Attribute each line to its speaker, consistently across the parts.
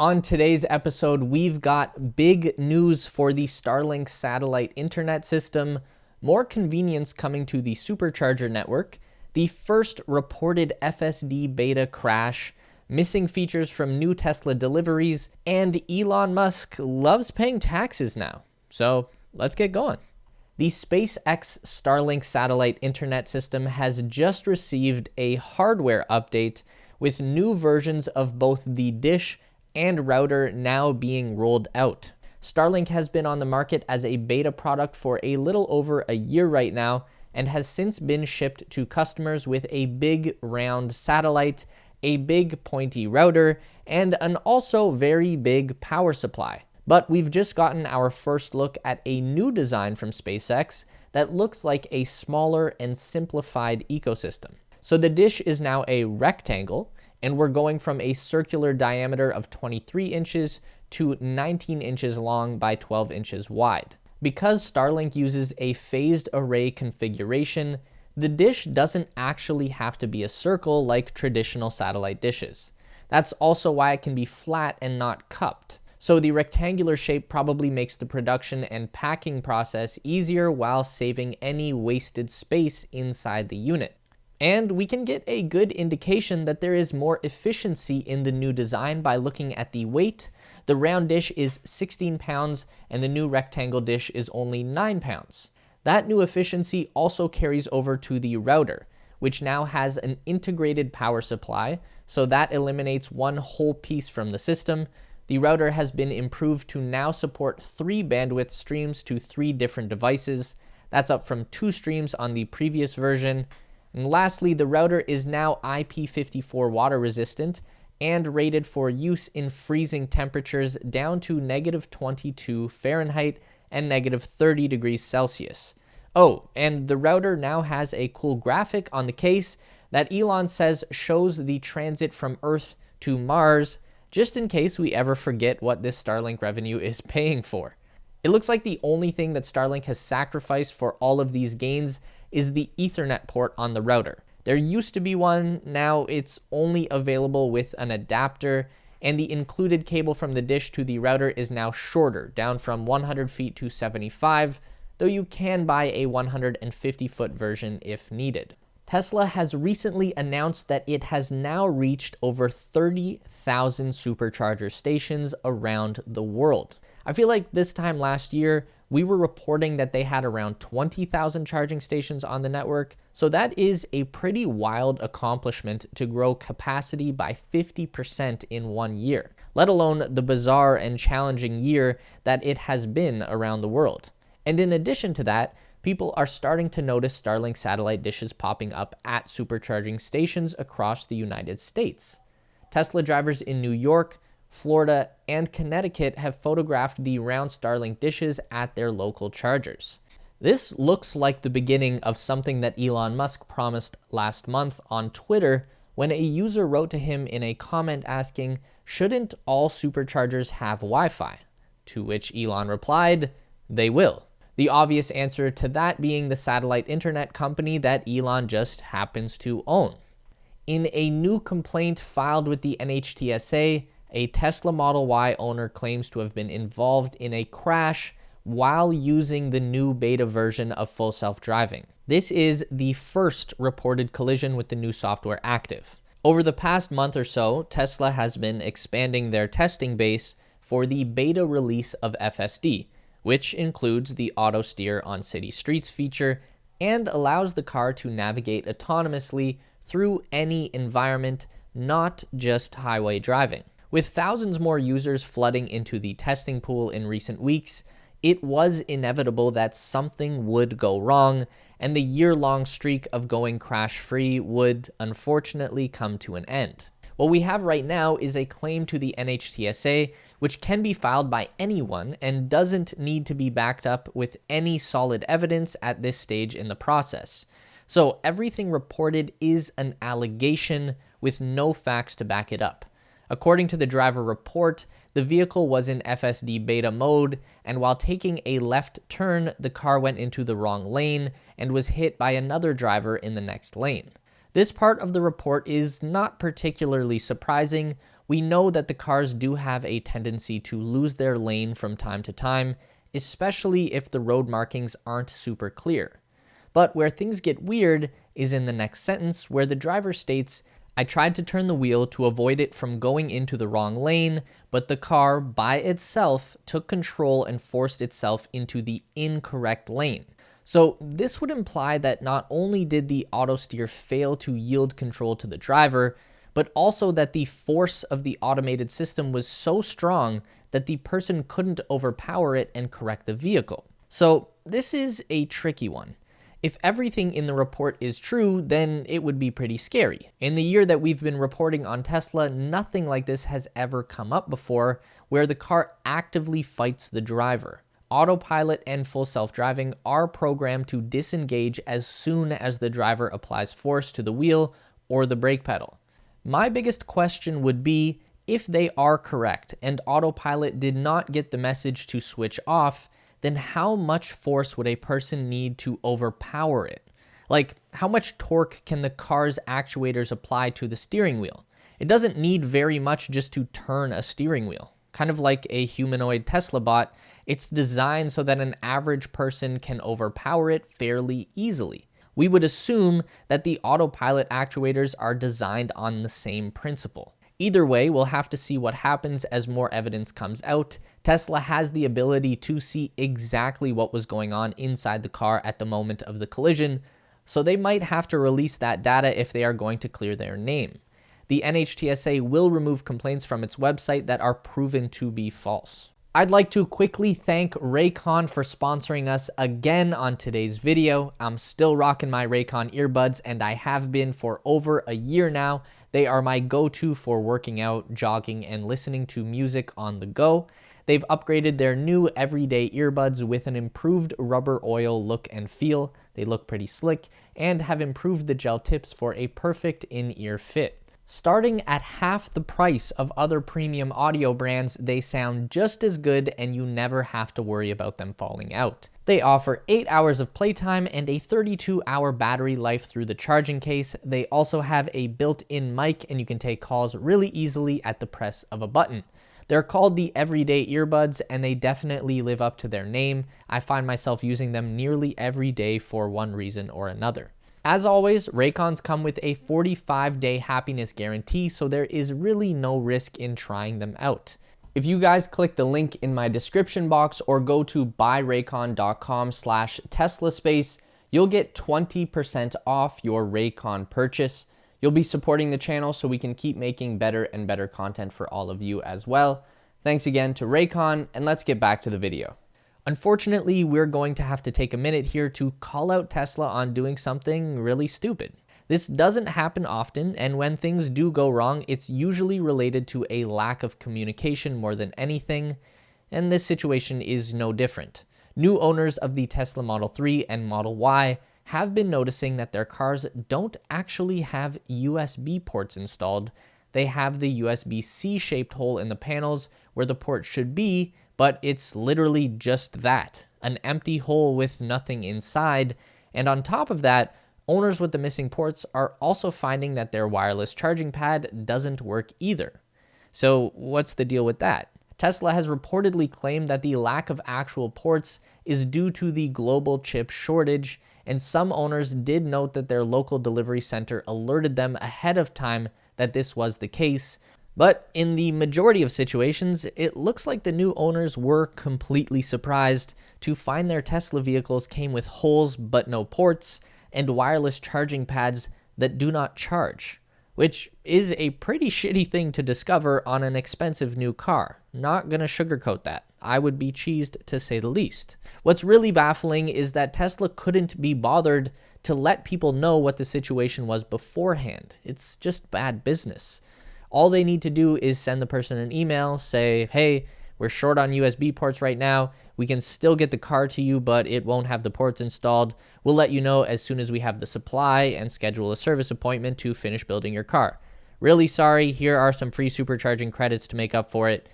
Speaker 1: On today's episode, we've got big news for the Starlink satellite internet system, more convenience coming to the Supercharger network, the first reported FSD beta crash, missing features from new Tesla deliveries, and Elon Musk loves paying taxes now. So let's get going. The SpaceX Starlink satellite internet system has just received a hardware update with new versions of both the dish and router now being rolled out. Starlink has been on the market as a beta product for a little over a year right now and has since been shipped to customers with a big round satellite, a big pointy router, and an also very big power supply. But we've just gotten our first look at a new design from SpaceX that looks like a smaller and simplified ecosystem. So the dish is now a rectangle, and we're going from a circular diameter of 23 inches to 19 inches long by 12 inches wide. Because Starlink uses a phased array configuration, the dish doesn't actually have to be a circle like traditional satellite dishes. That's also why it can be flat and not cupped. So the rectangular shape probably makes the production and packing process easier while saving any wasted space inside the unit. And we can get a good indication that there is more efficiency in the new design by looking at the weight. The round dish is 16 pounds and the new rectangle dish is only 9 pounds. That new efficiency also carries over to the router, which now has an integrated power supply, so that eliminates one whole piece from the system. The router has been improved to now support 3 bandwidth streams to 3 different devices. That's up from 2 streams on the previous version. And lastly, the router is now IP54 water resistant and rated for use in freezing temperatures down to -22 Fahrenheit and -30 degrees Celsius. Oh, and the router now has a cool graphic on the case that Elon says shows the transit from Earth to Mars, just in case we ever forget what this Starlink revenue is paying for. It looks like the only thing that Starlink has sacrificed for all of these gains is the Ethernet port on the router. There used to be one, now it's only available with an adapter, and the included cable from the dish to the router is now shorter, down from 100 feet to 75, though you can buy a 150-foot version if needed. Tesla has recently announced that it has now reached over 30,000 Supercharger stations around the world. I feel like this time last year, we were reporting that they had around 20,000 charging stations on the network, so that is a pretty wild accomplishment to grow capacity by 50% in 1 year, let alone the bizarre and challenging year that it has been around the world. And in addition to that, people are starting to notice Starlink satellite dishes popping up at supercharging stations across the United States. Tesla drivers in New York, Florida, and Connecticut have photographed the round Starlink dishes at their local chargers. This looks like the beginning of something that Elon Musk promised last month on Twitter when a user wrote to him in a comment asking, "Shouldn't all superchargers have Wi-Fi?" To which Elon replied, "They will." The obvious answer to that being the satellite internet company that Elon just happens to own. In a new complaint filed with the NHTSA, a Tesla Model Y owner claims to have been involved in a crash while using the new beta version of full self-driving. This is the first reported collision with the new software active. Over the past month or so, Tesla has been expanding their testing base for the beta release of FSD, which includes the auto steer on city streets feature and allows the car to navigate autonomously through any environment, not just highway driving. With thousands more users flooding into the testing pool in recent weeks, it was inevitable that something would go wrong, and the year-long streak of going crash-free would unfortunately come to an end. What we have right now is a claim to the NHTSA, which can be filed by anyone and doesn't need to be backed up with any solid evidence at this stage in the process. So everything reported is an allegation with no facts to back it up. According to the driver report, the vehicle was in FSD beta mode, and while taking a left turn, the car went into the wrong lane and was hit by another driver in the next lane. This part of the report is not particularly surprising. We know that the cars do have a tendency to lose their lane from time to time, especially if the road markings aren't super clear. But where things get weird is in the next sentence, where the driver states, "I tried to turn the wheel to avoid it from going into the wrong lane, but the car by itself took control and forced itself into the incorrect lane." So this would imply that not only did the auto steer fail to yield control to the driver, but also that the force of the automated system was so strong that the person couldn't overpower it and correct the vehicle. So this is a tricky one. If everything in the report is true, then it would be pretty scary. In the year that we've been reporting on Tesla, nothing like this has ever come up before, where the car actively fights the driver. Autopilot and full self-driving are programmed to disengage as soon as the driver applies force to the wheel or the brake pedal. My biggest question would be, if they are correct and autopilot did not get the message to switch off, then how much force would a person need to overpower it? Like, how much torque can the car's actuators apply to the steering wheel? It doesn't need very much just to turn a steering wheel. Kind of like a humanoid Tesla bot, it's designed so that an average person can overpower it fairly easily. We would assume that the autopilot actuators are designed on the same principle. Either way, we'll have to see what happens as more evidence comes out. Tesla has the ability to see exactly what was going on inside the car at the moment of the collision, so they might have to release that data if they are going to clear their name. The NHTSA will remove complaints from its website that are proven to be false. I'd like to quickly thank Raycon for sponsoring us again on today's video. I'm still rocking my Raycon earbuds, and I have been for over a year now. They are my go-to for working out, jogging, and listening to music on the go. They've upgraded their new everyday earbuds with an improved rubber oil look and feel. They look pretty slick and have improved the gel tips for a perfect in-ear fit. Starting at half the price of other premium audio brands, they sound just as good and you never have to worry about them falling out. They offer 8 hours of playtime and a 32-hour battery life through the charging case. They also have a built-in mic and you can take calls really easily at the press of a button. They're called the Everyday Earbuds and they definitely live up to their name. I find myself using them nearly every day for one reason or another. As always, Raycons come with a 45-day happiness guarantee, so there is really no risk in trying them out. If you guys click the link in my description box or go to buyraycon.com/TeslaSpace, you'll get 20% off your Raycon purchase. You'll be supporting the channel so we can keep making better and better content for all of you as well. Thanks again to Raycon, and let's get back to the video. Unfortunately, we're going to have to take a minute here to call out Tesla on doing something really stupid. This doesn't happen often, and when things do go wrong, it's usually related to a lack of communication more than anything, and this situation is no different. New owners of the Tesla Model 3 and Model Y have been noticing that their cars don't actually have USB ports installed. They have the USB-C-shaped hole in the panels where the port should be, but it's literally just that, an empty hole with nothing inside. And on top of that, owners with the missing ports are also finding that their wireless charging pad doesn't work either. So what's the deal with that? Tesla has reportedly claimed that the lack of actual ports is due to the global chip shortage, and some owners did note that their local delivery center alerted them ahead of time that this was the case. But in the majority of situations, it looks like the new owners were completely surprised to find their Tesla vehicles came with holes but no ports and wireless charging pads that do not charge, which is a pretty shitty thing to discover on an expensive new car. Not gonna sugarcoat that. I would be cheesed to say the least. What's really baffling is that Tesla couldn't be bothered to let people know what the situation was beforehand. It's just bad business. All they need to do is send the person an email, say, hey, we're short on USB ports right now. We can still get the car to you, but it won't have the ports installed. We'll let you know as soon as we have the supply and schedule a service appointment to finish building your car. Really sorry, here are some free supercharging credits to make up for it.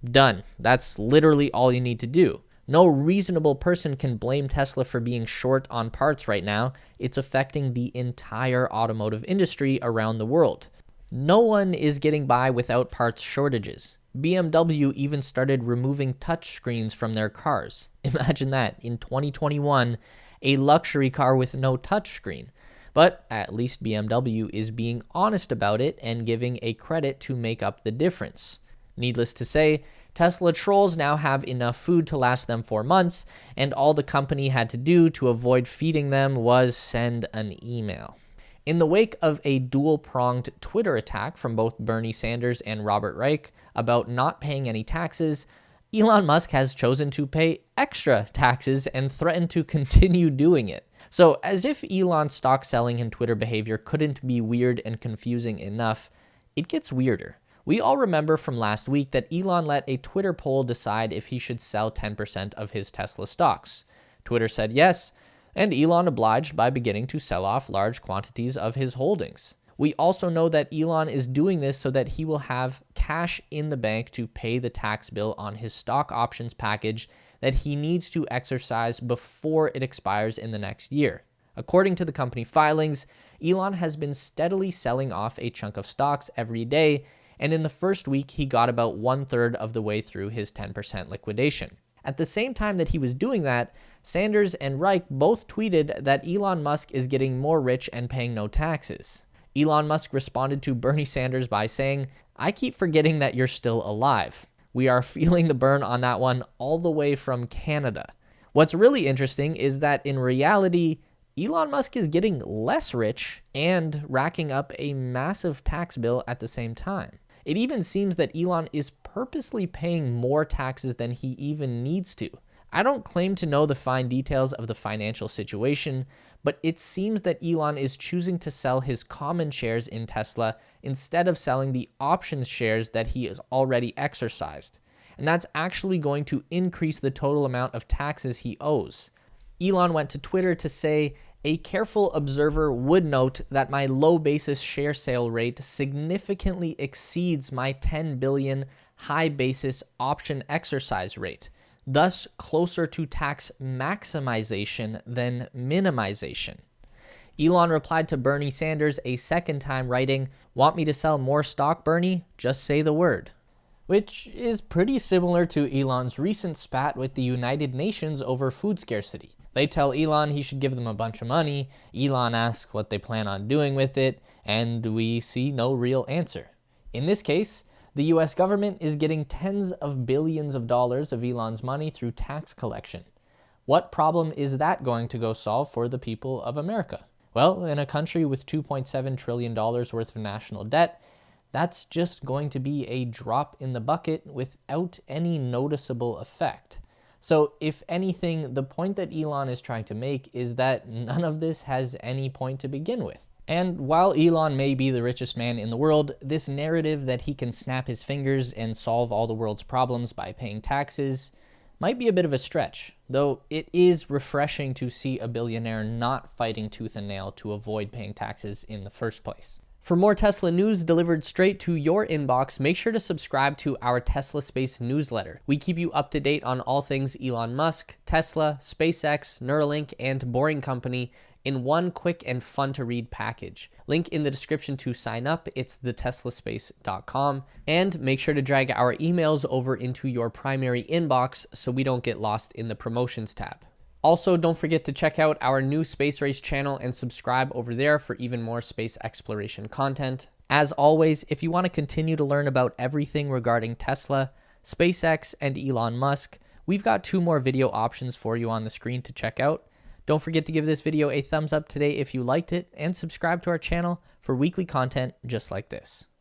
Speaker 1: Done. That's literally all you need to do. No reasonable person can blame Tesla for being short on parts right now. It's affecting the entire automotive industry around the world. No one is getting by without parts shortages. BMW even started removing touchscreens from their cars. Imagine that, in 2021, a luxury car with no touchscreen. But at least BMW is being honest about it and giving a credit to make up the difference. Needless to say, Tesla trolls now have enough food to last them 4 months, and all the company had to do to avoid feeding them was send an email. In the wake of a dual-pronged Twitter attack from both Bernie Sanders and Robert Reich about not paying any taxes, Elon Musk has chosen to pay extra taxes and threatened to continue doing it. So, as if Elon's stock selling and Twitter behavior couldn't be weird and confusing enough, it gets weirder. We all remember from last week that Elon let a Twitter poll decide if he should sell 10% of his Tesla stocks. Twitter said yes, and Elon obliged by beginning to sell off large quantities of his holdings. We also know that Elon is doing this so that he will have cash in the bank to pay the tax bill on his stock options package that he needs to exercise before it expires in the next year. According to the company filings, Elon has been steadily selling off a chunk of stocks every day, and in the first week, he got about 1/3 of the way through his 10% liquidation. At the same time that he was doing that, Sanders and Reich both tweeted that Elon Musk is getting more rich and paying no taxes. Elon Musk responded to Bernie Sanders by saying, "I keep forgetting that you're still alive. We are feeling the burn on that one all the way from Canada." What's really interesting is that in reality, Elon Musk is getting less rich and racking up a massive tax bill at the same time. It even seems that Elon is purposely paying more taxes than he even needs to. I don't claim to know the fine details of the financial situation, but it seems that Elon is choosing to sell his common shares in Tesla instead of selling the options shares that he has already exercised. And that's actually going to increase the total amount of taxes he owes. Elon went to Twitter to say, "A careful observer would note that my low basis share sale rate significantly exceeds my 10 billion high basis option exercise rate, thus closer to tax maximization than minimization." Elon replied to Bernie Sanders a second time writing, "Want me to sell more stock, Bernie? Just say the word." Which is pretty similar to Elon's recent spat with the United Nations over food scarcity. They tell Elon he should give them a bunch of money, Elon asks what they plan on doing with it, and we see no real answer. In this case, the US government is getting tens of billions of dollars of Elon's money through tax collection. What problem is that going to go solve for the people of America? Well, in a country with $2.7 trillion worth of national debt, that's just going to be a drop in the bucket without any noticeable effect. So if anything, the point that Elon is trying to make is that none of this has any point to begin with. And while Elon may be the richest man in the world, this narrative that he can snap his fingers and solve all the world's problems by paying taxes might be a bit of a stretch, though it is refreshing to see a billionaire not fighting tooth and nail to avoid paying taxes in the first place. For more Tesla news delivered straight to your inbox, make sure to subscribe to our Tesla Space newsletter. We keep you up to date on all things Elon Musk, Tesla, SpaceX, Neuralink, and Boring Company in one quick and fun to read package. Link in the description to sign up. It's theteslaspace.com. And make sure to drag our emails over into your primary inbox so we don't get lost in the promotions tab. Also, don't forget to check out our new Space Race channel and subscribe over there for even more space exploration content. As always, if you want to continue to learn about everything regarding Tesla, SpaceX, and Elon Musk, we've got 2 more video options for you on the screen to check out. Don't forget to give this video a thumbs up today if you liked it, and subscribe to our channel for weekly content just like this.